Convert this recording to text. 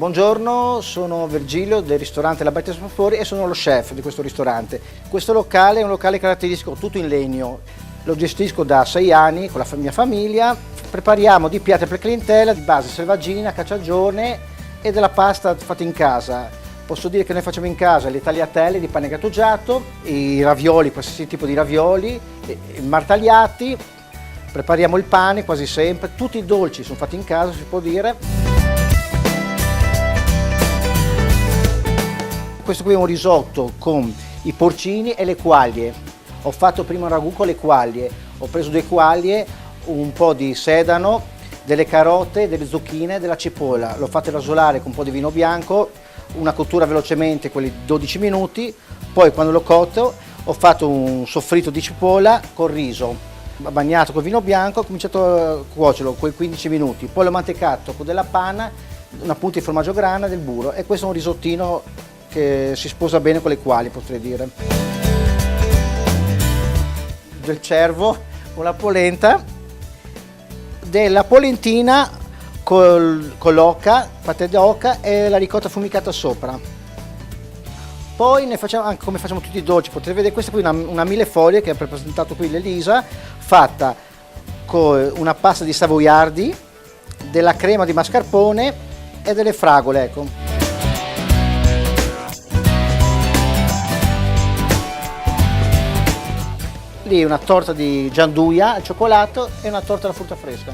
Buongiorno, sono Virgilio del ristorante La Baita Spafori e sono lo chef di questo ristorante. Questo locale è un locale caratteristico tutto in legno, lo gestisco da 6 anni con la mia famiglia. Prepariamo di piatti per clientela di base selvaggina, cacciagione e della pasta fatta in casa. Posso dire che noi facciamo in casa le tagliatelle di pane grattugiato, i ravioli, qualsiasi tipo di ravioli, i martagliati, prepariamo il pane quasi sempre, tutti i dolci sono fatti in casa, si può dire. Questo qui è un risotto con i porcini e le quaglie. Ho fatto prima un ragù con le quaglie, ho preso 2 quaglie, un po' di sedano, delle carote, delle zucchine, della cipolla. L'ho fatto rasolare con un po' di vino bianco, una cottura velocemente, quelli 12 minuti. Poi quando l'ho cotto ho fatto un soffritto di cipolla con riso, bagnato con vino bianco, ho cominciato a cuocerlo quei 15 minuti. Poi l'ho mantecato con della panna, una punta di formaggio grana e del burro. E questo è un risottino che si sposa bene con le quali, potrei dire. Del cervo con la polenta, della polentina con l'oca, patate d'oca e la ricotta affumicata sopra. Poi ne facciamo anche come facciamo tutti i dolci, potete vedere questa qui è una millefoglie che ha presentato qui l'Elisa, fatta con una pasta di savoiardi, della crema di mascarpone e delle fragole, ecco. Lì una torta di gianduia al cioccolato e una torta alla frutta fresca.